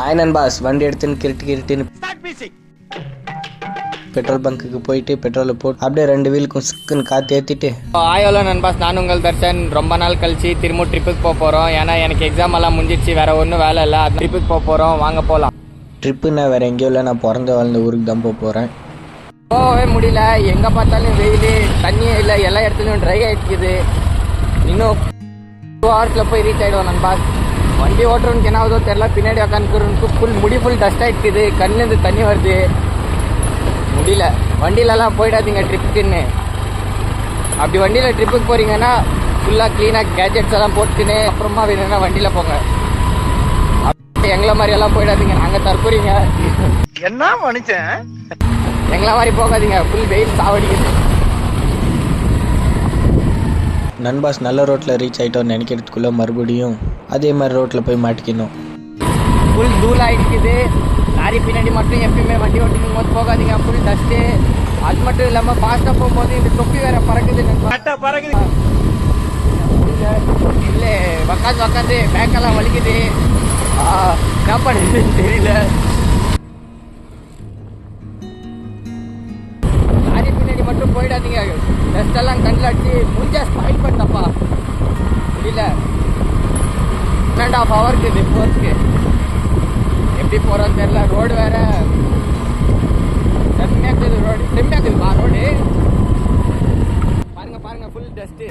ஆயனன் pass வண்டி எடுத்துன்னு கிருட்டுன்னு petrol பங்க்குக்கு போயிட்டு பெட்ரோலை போட்டு அப்படியே 2 வீலுக்கும் சிக்குன்னு காற்று ஏற்றிட்டு ஆயோலோ நண்பாஸ், நான் உங்கள் தர்ஷன். ரொம்ப நாள் கழிச்சு திரும்ப ட்ரிப்புக்கு போக போகிறோம். ஏன்னா எனக்கு எக்ஸாம் எல்லாம் முடிஞ்சிச்சு, வேற ஒன்றும் வேலை இல்லை. அது ட்ரிப்புக்கு போக போகிறோம், வாங்க போகலாம். ட்ரிப்புன்னா வேறு எங்கேயும் இல்லை, நான் பிறந்த வாழ்ந்த ஊருக்கு தான் போக போகிறேன். போகவே முடியல, எங்கே பார்த்தாலும் வெயில், தண்ணியே இல்லை, எல்லா இடத்துலையும் ட்ரை ஆகிடுக்குது. இன்னும் 2 ஹவர்ஸில் போய் ரீச் ஆகிடுவோம் நண்பாஸ். வண்டி ஓட்டுறவனுக்கு என்ன ஆகுதோ தெரியல, பின்னாடி உட்காந்துக்கிறவனுக்கு முடி ஃபுல் டஸ்ட் ஆகிடுக்குது, கண்ணுலேருந்து தண்ணி வருது, முடியல. வண்டியிலலாம் போயிடாதீங்க ட்ரிப்புக்குன்னு. அப்படி வண்டியில் ட்ரிப்புக்கு போகிறீங்கன்னா ஃபுல்லாக க்ளீனாக கேஜெட்ஸ் எல்லாம் போட்டுன்னு அப்புறமா வேணும்னா வண்டியில் போங்க. எங்களை மாதிரி எல்லாம் போயிடாதீங்க, நாங்கள் தற்கொறீங்க. என்ன மனுஷன், எங்களை மாதிரி போகாதீங்க, ஃபுல் வெயில் சாவடிக்குது. நண்பாஸ் நல்ல ரோட்டில் ரீச் ஆகிட்டோன்னு நினைக்கிறதுக்குள்ளே மறுபடியும் அதே மாதிரி ரோட்டில் போய் மாட்டிக்கணும். ஃபுல் தூள் ஆகிடுக்குது. லாரி பின்னாடி மட்டும் எப்பயுமே வண்டி ஓட்டிக்கும் போது போகாதீங்க, ஃபுல் டஸ்ட்டு. அது மட்டும் இல்லாமல் ஃபாஸ்ட்டாக போகும்போது இந்த தொப்பி வேற பறக்குது. இல்லை உக்காந்து பேக்கெல்லாம் வலிக்குது. என்ன பண்ணுறதுன்னு தெரியல. லாரி பின்னாடி மட்டும் போயிடாதீங்க, டஸ்ட் எல்லாம் கண்ணில் அடிச்சு முடிஞ்சா ஸ்பாயில் பண்ணப்பா. முடியல, 1.5 ஹவருக்கு இது போகிறதுக்கு. எப்படி போகிறோன்னு தெரியல. ரோடு வேற செம்மையாக்குது, ரோடு செம்மையாக்குதுப்பா. ரோடு பாருங்க ஃபுல் டஸ்ட்டு.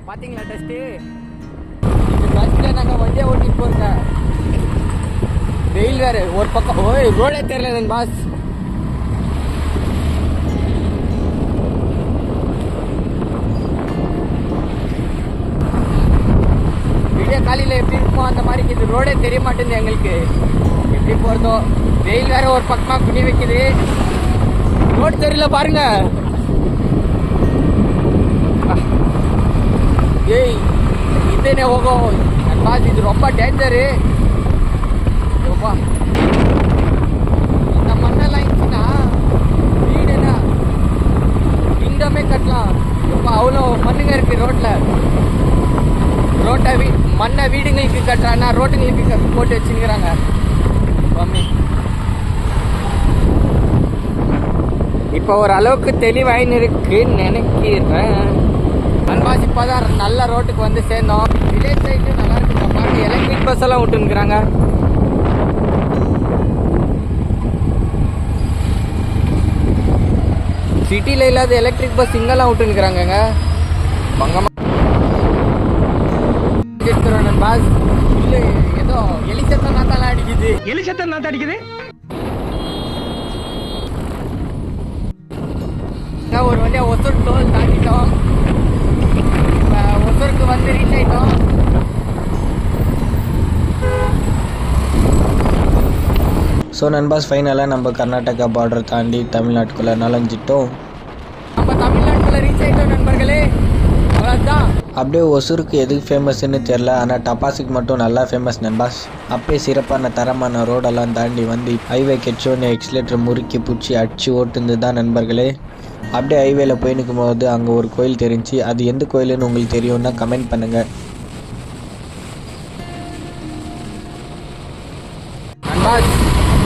பார்த்தீங்களா டஸ்ட்டு? இந்த டஸ்ட்டில் நாங்கள் வண்டியை ஓட்டிட்டு போகிறோங்க. வெயில் வேறு ஒரு பக்கம். ரோடே தெரியல பாஸ். காலையில் எப்படி இருக்கும் அந்த மாதிரி இது ரோடே தெரிய மாட்டேங்குது எங்களுக்கு. எப்படி போகிறதோ, வெயில் வேற ஒரு பக்கமாக குனி வைக்குது, ரோடு தெரியல பாருங்க. ஏய் இதே ಹೋಗೋ பாஸ், இது ரொம்ப டேஞ்சரு. இந்த மண்ணெல்லாம் இருந்துச்சுன்னா வீடுனா இங்கமே கட்டலாம். இப்போ அவ்வளோ மண்ணுங்க இருக்கு ரோட்டில். மண்ணை வீடுங்களுக்கு கட்டுறாங்கன்னா ரோட்டுங்களுக்கு போட்டு வச்சுக்கிறாங்க. இப்போ ஓரளவுக்கு தெளிவாயின்னு இருக்குன்னு நினைக்கிறேன். நண்பாஸ் இப்போதான் நல்ல ரோட்டுக்கு வந்து சேர்ந்தோம். வில்லேஜ் சைடு நல்லா இருக்கு பாருங்க, எலக்ட்ரிக் பஸ் எல்லாம் விட்டுருக்குறாங்க. சிட்டியில் இல்லாத எலக்ட்ரிக் பஸ் இங்கெல்லாம் விட்டுருக்குறாங்கங்க. பங்கமாக பாஸ். இல்லை ஏதோ எலிச்சத்தம் நாத்தாலாம் அடிக்குது. எலிச்சத்தம் நாத்தம் அடிக்குது. ஒரு வழியா ஒசூர் டோல் தாண்டிட்டோம். ஒசூருக்கு வந்து ரீச் ஆயிட்டோம். ஸோ நண்பாஸ் ஃபைனலாக நம்ம கர்நாடகா பார்டர் தாண்டி தமிழ்நாட்டுக்குள்ளே நுழைஞ்சிட்டோம். நம்ம தமிழ்நாட்டுக்குள்ளே ரீச் ஆயிட்டோம் நண்பர்களே. அவ்வளோதான். அப்படியே ஒசூருக்கு எதுக்கு ஃபேமஸ்ன்னு தெரில, ஆனால் டப்பாஸுக்கு மட்டும் நல்லா ஃபேமஸ் நண்பாஸ். அப்படியே சிறப்பான தரமான ரோடெல்லாம் தாண்டி வந்து ஹைவே கெச்சோன்னு எக்ஸிலேட்டர் முறுக்கி பிடிச்சி அடிச்சு ஓட்டுந்து தான் நண்பர்களே. அப்படியே ஹைவேல போய் நிற்கும் போது அங்கே ஒரு கோயில் தெரிஞ்சு, அது எந்த கோயிலுன்னு உங்களுக்கு தெரியும்னா கமெண்ட் பண்ணுங்கள். நண்பாஸ்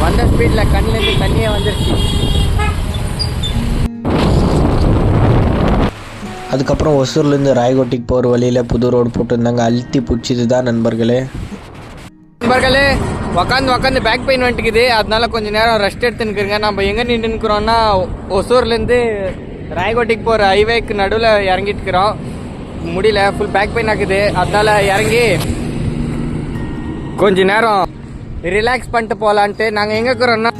வந்த ஸ்பீடில் கண்ணிலேருந்து தண்ணியே வந்துருச்சு. அதுக்கப்புறம் ஒசூர்லேருந்து ராயகோட்டிக்கு போகிற வழியில் புது ரோடு போட்டுருந்தாங்க, அழுத்தி பிடிச்சிது தான் நண்பர்களே. உக்காந்து பேக் பெயின் வந்துட்டுக்குது, அதனால கொஞ்சம் நேரம் ரெஸ்ட் எடுத்துன்னுக்குறங்க. நம்ம எங்கே நின்றுக்கிறோன்னா ஒசூர்லேருந்து ராயகோட்டிக்கு போகிற ஹைவேக்கு நடுவில் இறங்கிட்டு இருக்கிறோம். முடியல, ஃபுல் பேக் பெயின் ஆகுது, அதனால இறங்கி கொஞ்ச நேரம் ரிலாக்ஸ் பண்ணிட்டு போகலான்ட்டு. நாங்கள் எங்கே இருக்கிறோன்னா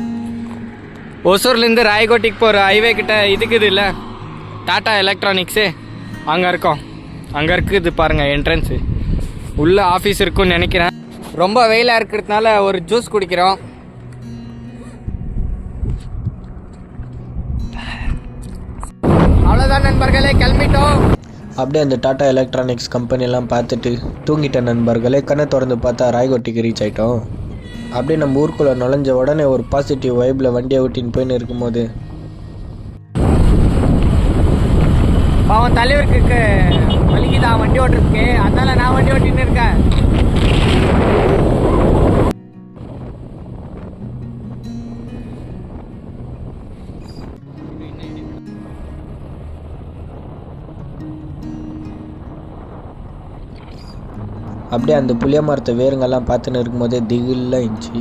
ஒசூர்லேருந்து ராயகோட்டிக்கு போகிற ஹைவே கிட்ட இதுக்குது இல்லை டாடா எலக்ட்ரானிக்ஸு, அங்கே இருக்கோம். அங்கே இருக்குது பாருங்கள் என்ட்ரன்ஸு. உள்ளே ஆஃபீஸ் இருக்குன்னு நினைக்கிறேன். ரொம்ப வெயிலாக இருக்கிறதுனால ஒரு ஜூஸ் குடிக்கிறோம். அவ்வளோதான் நண்பர்களே, கிளம்பிட்டோம். அப்படியே அந்த டாடா எலக்ட்ரானிக்ஸ் கம்பெனிலாம் பார்த்துட்டு தூங்கிட்டேன் நண்பர்களே. கண்ணை திறந்து பார்த்தா ராயகோட்டிக்கு ரீச் ஆகிட்டோம். அப்படியே நம்ம ஊருக்குள்ளே நுழைஞ்ச உடனே ஒரு பாசிட்டிவ் வைப்பில் வண்டியை ஓட்டின்னு போயின்னு இருக்கும்போது அவன் தலைவருக்கு வலிக்குதான் வண்டி ஓட்டுறதுக்கு, அதனால நான் வண்டி ஓட்டின்னு இருக்கேன். அப்படியே அந்த புளிய மரத்தை வேருங்கெல்லாம் பார்த்துன்னு இருக்கும்போதே திகிலாக இருந்துச்சு.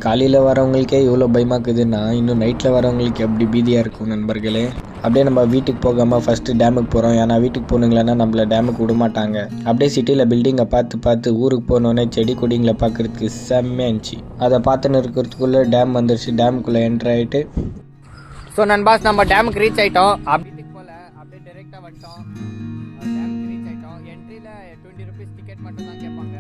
காலையில் வரவங்களுக்கே இவ்வளோ பயமாக்குதுன்னா இன்னும் நைட்டில் வரவங்களுக்கு எப்படி பீதியாக இருக்கும் நண்பர்களே. அப்படியே நம்ம வீட்டுக்கு போகாமல் ஃபஸ்ட்டு டேமுக்கு போகிறோம். ஏன்னா வீட்டுக்கு போகணுங்களேன்னா நம்மளை டேமுக்கு விட மாட்டாங்க. அப்படியே சிட்டியில் பில்டிங்கை பார்த்து ஊருக்கு போனோடனே செடி கொடிங்களை பார்க்குறதுக்கு செம்மையாக இருந்துச்சு. அதை பார்த்துன்னு இருக்கிறதுக்குள்ளே டேம் வந்துருச்சு. டேமுக்குள்ளே என்ட்ரு ஆகிட்டு ஸோ நண்பாஸ் நம்ம டேமுக்கு ரீச் ஆகிட்டோம். அப்படியே போல் அப்படியே டேரெக்டாக வந்துட்டோம். டேமுக்கு ரீச் ஆகிட்டோம். என்ட்ரியில் 20 rupees டிக்கெட் மட்டும் தான் கேட்பாங்க.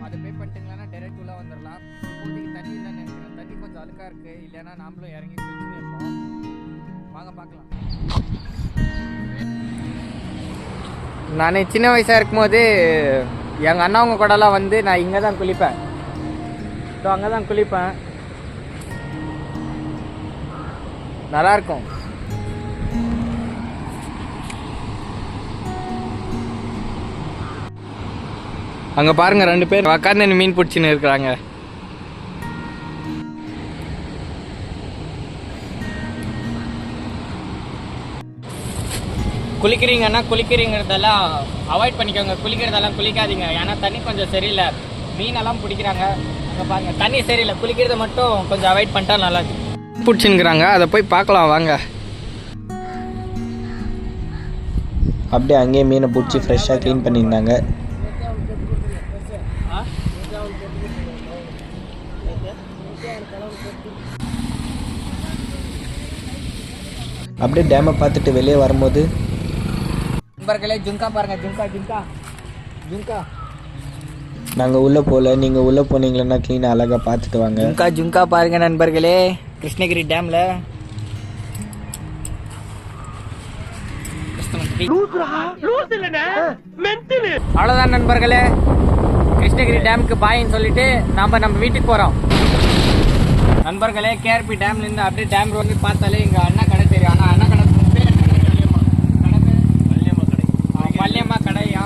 அதை பே பண்ணிட்டுங்களா டேரெக்ட் உள்ளே வந்துடலாம். இப்போதைக்கு தண்ணி இல்லைன்னு நினைக்கிறேன். தண்ணி கொஞ்சம் அழுக்காக இருக்குது. இல்லைன்னா நாமளும் இறங்கி குளிச்சுன்னு இருப்போம். வாங்க பார்க்கலாம். நான் சின்ன வயசாக இருக்கும்போது எங்கள் அண்ணாவங்க கூடலாம் வந்து நான் இங்கே தான் குளிப்பேன். ஸோ அங்கே தான் குளிப்பேன். நல்லாயிருக்கும். அங்கே பாருங்கள் 2 பேர் உக்காந்து மீன் பிடிச்சின்னு இருக்கிறாங்க. குளிக்கிறீங்கிறதெல்லாம் அவாய்ட் பண்ணிக்கோங்க. குளிக்கிறதெல்லாம் குளிக்காதீங்க. ஏன்னா தண்ணி கொஞ்சம் சரியில்லை. மீனெல்லாம் பிடிக்கிறாங்க. அங்கே பாருங்கள் தண்ணி சரியில்லை. குளிக்கிறத மட்டும் கொஞ்சம் அவாய்ட் பண்ணிட்டா நல்லா பிடிச்சின்னுக்குறாங்க. அதை போய் பார்க்கலாம் வாங்க. அப்படியே அங்கேயே மீனை பிடிச்சி ஃப்ரெஷ்ஷாக க்ளீன் பண்ணியிருந்தாங்க. அப்படியே டேமை பார்த்துட்டு வெளியே வரும்போது நண்பர்களே ஜுங்கா பாருங்க. ஜுங்கா நாங்கள் உள்ளே போகல. நீங்கள் உள்ளே போனீங்களன்னா க்ளீனாக அழகாக பார்த்துட்டு வாங்க. ஜுங்கா பாருங்க நண்பர்களே. கிருஷ்ணகிரி டேமில் அவ்வளோதான் நண்பர்களே. கிருஷ்ணகிரி டேமுக்கு பாயின்னு சொல்லிட்டு நம்ம வீட்டுக்கு போகிறோம். நண்பர்களே கேஆர்பி டேம்லேருந்து அப்படியே டேம் ரோடு பார்த்தாலே எங்கள் அண்ணா கடை தெரியும். ஆனால் அண்ணா கடை மல்லியம்மா கடையா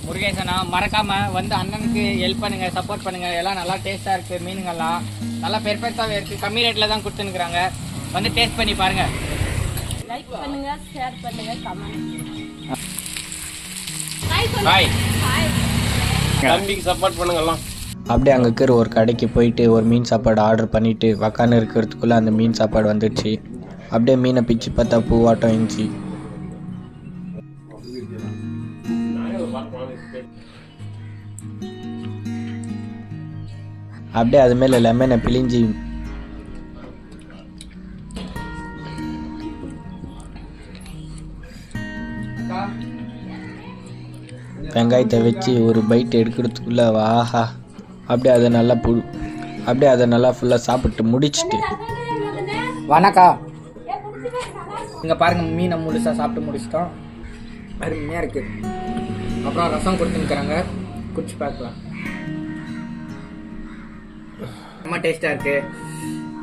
முருகேசனா. மறக்காமல் வந்து அண்ணனுக்கு ஹெல்ப் பண்ணுங்கள், சப்போர்ட் பண்ணுங்கள். எல்லாம் நல்லா டேஸ்ட்டாக இருக்குது. மீனுங்கள்லாம் நல்லா பெர்ஃபெக்டாகவே இருக்குது. கம்மி ரேட்டில் தான் கொடுத்துனுக்குறாங்க. வந்து டேஸ்ட் பண்ணி பாருங்கள். லைக் பண்ணுங்க, ஷேர் பண்ணுங்க, கமெண்ட். பாய். தம்பிக்கு சப்போர்ட் பண்ணுங்கலாம். அப்படியே அங்கே இருக்கிற ஒரு கடைக்கு போயிட்டு ஒரு மீன் சாப்பாடு ஆர்டர் பண்ணிவிட்டு உக்காந்து இருக்கிறதுக்குள்ளே அந்த மீன் சாப்பாடு வந்துடுச்சு. அப்படியே மீனை பிச்சு பார்த்தா பூவாட்டம் இருந்துச்சு. அப்படியே அது மேலே லெமனை பிழிஞ்சி வெங்காயத்தை வச்சு ஒரு பைட் எடுக்கிறதுக்குள்ளே வாஹா. அப்படியே அதை நல்லா ஃபுல்லாக சாப்பிட்டு முடிச்சுட்டு வணக்கம். இங்கே பாருங்கள் மீனை முழுசாக சாப்பிட்டு முடிச்சிட்டோம். அருமையாக இருக்குது. அப்புறம் ரசம் கொடுத்துருக்குறாங்க. குடிச்சு பார்க்கலாம். ரொம்ப டேஸ்ட்டாக இருக்குது.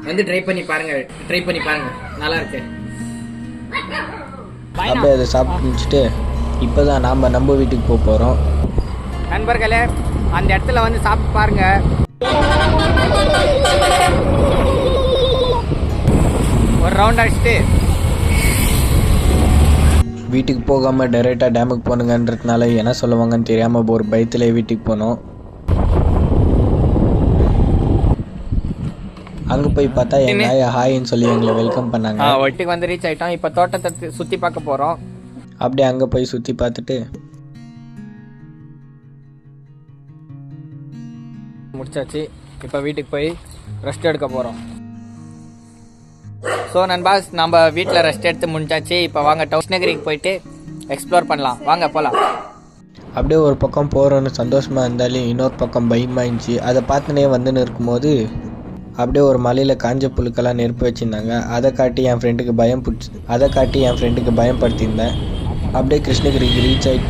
வந்து ட்ரை பண்ணி பாருங்கள். நல்லா இருக்கு. அப்படியே அதை சாப்பிட்டு முடிச்சுட்டு இப்போ தான் நாம் நம்ம வீட்டுக்கு போக போகிறோம். நண்பர்களே அந்த இடத்துல வந்து சாப்பிட்டு பாருங்க. ஒரு ரவுண்ட் அடிச்சுட்டு வீட்டுக்கு போகாமல் டைரெக்டாக டேமுக்கு போனுங்கன்றதுனால என்ன சொல்லுவாங்கன்னு தெரியாமல் ஒரு பயத்தில் வீட்டுக்கு போனோம். அங்கே போய் பார்த்தா என் நாயை ஹாயின்னு சொல்லி எங்களை வெல்கம் பண்ணாங்க. வீட்டுக்கு வந்து ரீச் ஆகிட்டோம். இப்போ தோட்டத்தை சுற்றி பார்க்க போகிறோம். அப்படியே அங்கே போய் சுற்றி பார்த்துட்டு முடிச்சாச்சு. இப்போ வீட்டுக்கு போய் ரெஸ்ட் எடுக்க போகிறோம். ஸோ நண்பாஸ் நம்ம வீட்டில் ரெஸ்ட் எடுத்து முடிச்சாச்சு. இப்போ வாங்க கிருஷ்ணகிரிக்கு போயிட்டு எக்ஸ்ப்ளோர் பண்ணலாம். வாங்க போகலாம். அப்படியே ஒரு பக்கம் போகிறோன்னு சந்தோஷமாக இருந்தாலும் இன்னொரு பக்கம் பயமாக இருந்துச்சு. அதை பார்த்துனே வந்துன்னு இருக்கும்போது அப்படியே ஒரு மலையில் காஞ்ச புழுக்கெல்லாம் நெருப்பு வச்சுருந்தாங்க. அதை காட்டி என் ஃப்ரெண்டுக்கு பயப்படுத்தியிருந்தேன். அப்படியே கிருஷ்ணகிரிக்கு ரீச் ஆகி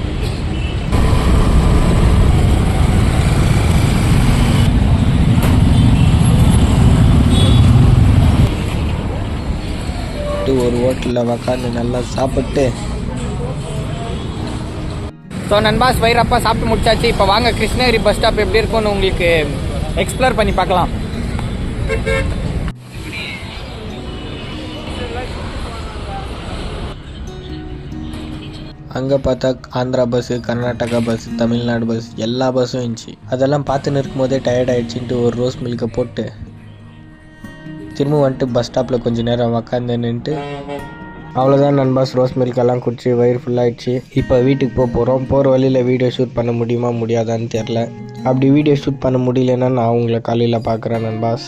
போயிட்டு ஒரு ஹோட்டலில் உக்காந்து நல்லா சாப்பிட்டு ஸோ நண்பாஸ் வைரப்பா சாப்பிட்டு முடிச்சாச்சு. இப்போ வாங்க கிருஷ்ணகிரி பஸ் ஸ்டாப் எப்படி இருக்கும்னு உங்களுக்கு எக்ஸ்ப்ளோர் பண்ணி பார்க்கலாம். அங்கே பார்த்தா Andhra bus, Karnataka bus, Tamil Nadu bus எல்லா பஸ்ஸும் இருந்துச்சு. அதெல்லாம் பார்த்துன்னு இருக்கும்போதே டயர்ட் ஆகிடுச்சின்ட்டு ஒரு ரோஸ் மில்கை போட்டு திரும்ப வந்துட்டு பஸ் ஸ்டாப்பில் கொஞ்சம் நேரம் உக்காந்து நின்றுட்டு அவ்வளோதான் நண்பாஸ். ரோஸ் மில்கெல்லாம் குடிச்சு வயிறு ஃபுல்லாகிடுச்சு. இப்போ வீட்டுக்கு போகிறோம். போகிற வழியில் வீடியோ ஷூட் பண்ண முடியுமா முடியாதான்னு தெரில. அப்படி வீடியோ ஷூட் பண்ண முடியலன்னா நான் உங்களை காலையில் பார்க்குறேன் நண்பாஸ்.